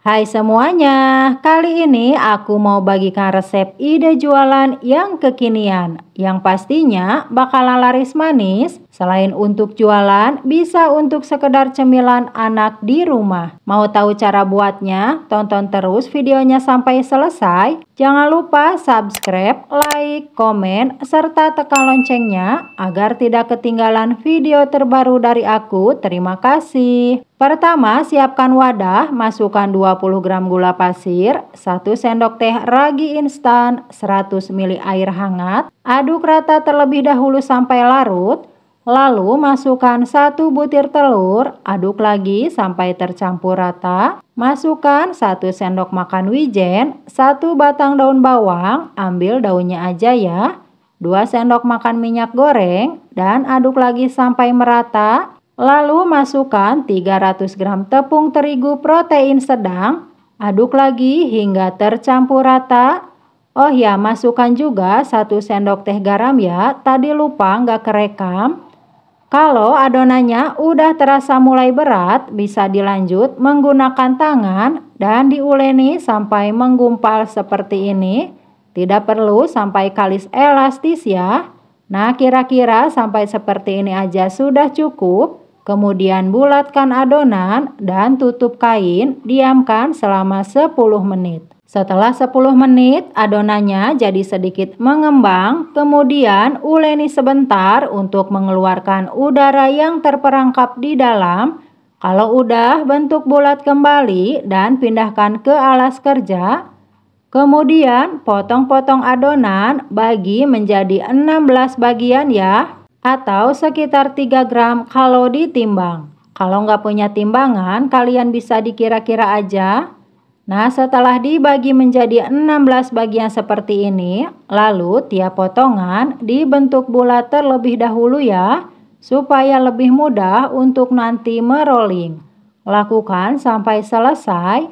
Hai semuanya, kali ini aku mau bagikan resep ide jualan yang kekinian, yang pastinya bakalan laris manis. Selain untuk jualan, bisa untuk sekedar cemilan anak di rumah. Mau tahu cara buatnya? Tonton terus videonya sampai selesai. Jangan lupa subscribe, like, komen, serta tekan loncengnya agar tidak ketinggalan video terbaru dari aku. Terima kasih. Pertama, siapkan wadah, masukkan 20 gram gula pasir, 1 sendok teh ragi instan, 100 ml air hangat. Aduk rata terlebih dahulu sampai larut. Lalu masukkan 1 butir telur, aduk lagi sampai tercampur rata. Masukkan 1 sendok makan wijen, 1 batang daun bawang, ambil daunnya aja ya. 2 sendok makan minyak goreng dan aduk lagi sampai merata. Lalu masukkan 300 gram tepung terigu protein sedang, aduk lagi hingga tercampur rata. Oh ya, masukkan juga 1 sendok teh garam ya, tadi lupa nggak kerekam. Kalau adonannya udah terasa mulai berat, bisa dilanjut menggunakan tangan dan diuleni sampai menggumpal seperti ini. Tidak perlu sampai kalis elastis ya. Nah, kira-kira sampai seperti ini aja sudah cukup. Kemudian bulatkan adonan dan tutup kain, diamkan selama 10 menit. Setelah 10 menit, adonannya jadi sedikit mengembang, kemudian uleni sebentar untuk mengeluarkan udara yang terperangkap di dalam. Kalau udah, bentuk bulat kembali dan pindahkan ke alas kerja. Kemudian potong-potong adonan, bagi menjadi 16 bagian ya, atau sekitar 3 gram kalau ditimbang. Kalau nggak punya timbangan, kalian bisa dikira-kira aja. Nah, setelah dibagi menjadi 16 bagian seperti ini, lalu tiap potongan dibentuk bulat terlebih dahulu ya, supaya lebih mudah untuk nanti merolling. Lakukan sampai selesai.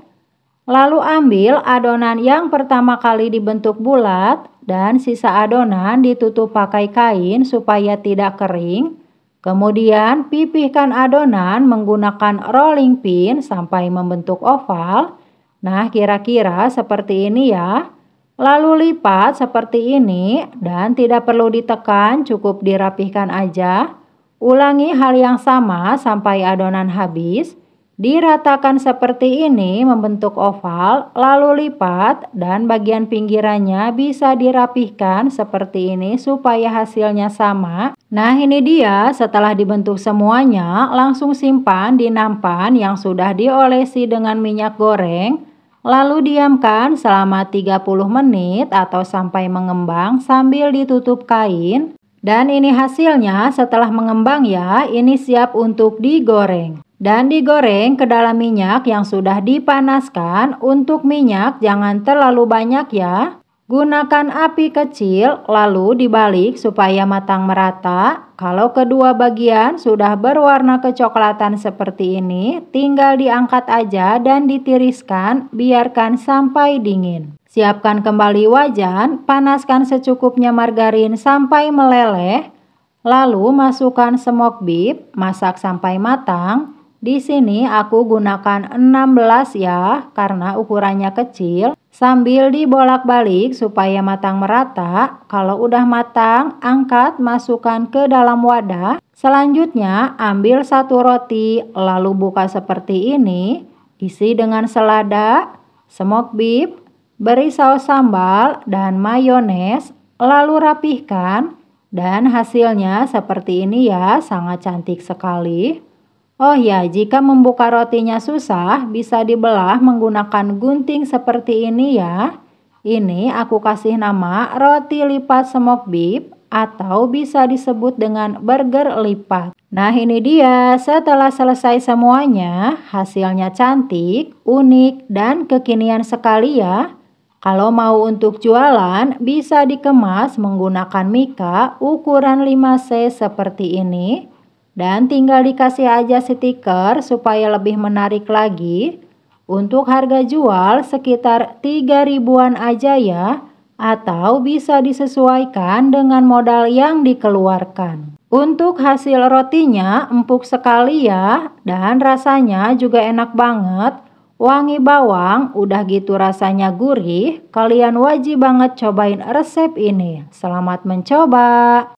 Lalu ambil adonan yang pertama kali dibentuk bulat dan sisa adonan ditutup pakai kain supaya tidak kering. Kemudian pipihkan adonan menggunakan rolling pin sampai membentuk oval. Nah, kira-kira seperti ini ya. Lalu lipat seperti ini dan tidak perlu ditekan, cukup dirapihkan aja. Ulangi hal yang sama sampai adonan habis. Diratakan seperti ini membentuk oval, lalu lipat dan bagian pinggirannya bisa dirapihkan seperti ini supaya hasilnya sama. Nah, ini dia setelah dibentuk semuanya, langsung simpan di nampan yang sudah diolesi dengan minyak goreng. Lalu diamkan selama 30 menit atau sampai mengembang sambil ditutup kain. Dan ini hasilnya setelah mengembang ya, ini siap untuk digoreng. Dan digoreng ke dalam minyak yang sudah dipanaskan. Untuk minyak jangan terlalu banyak ya. Gunakan api kecil lalu dibalik supaya matang merata. Kalau kedua bagian sudah berwarna kecoklatan seperti ini, tinggal diangkat aja dan ditiriskan, biarkan sampai dingin. Siapkan kembali wajan, panaskan secukupnya margarin sampai meleleh. Lalu masukkan smoke beef, masak sampai matang. Di sini aku gunakan 16 ya, karena ukurannya kecil. Sambil dibolak-balik supaya matang merata. Kalau udah matang, angkat, masukkan ke dalam wadah. Selanjutnya, ambil 1 roti, lalu buka seperti ini. Isi dengan selada, smoke beef, beri saus sambal dan mayones, lalu rapihkan. Dan hasilnya seperti ini ya, sangat cantik sekali. Oh ya, jika membuka rotinya susah, bisa dibelah menggunakan gunting seperti ini ya. Ini aku kasih nama roti lipat smoke beef atau bisa disebut dengan burger lipat. Nah, ini dia setelah selesai semuanya, hasilnya cantik, unik, dan kekinian sekali ya. Kalau mau untuk jualan, bisa dikemas menggunakan mika ukuran 5C seperti ini. Dan tinggal dikasih aja stiker supaya lebih menarik lagi. Untuk harga jual sekitar 3 ribuan aja ya. Atau bisa disesuaikan dengan modal yang dikeluarkan. Untuk hasil rotinya empuk sekali ya. Dan rasanya juga enak banget. wangi bawang, udah gitu rasanya gurih. Kalian wajib banget cobain resep ini. Selamat mencoba!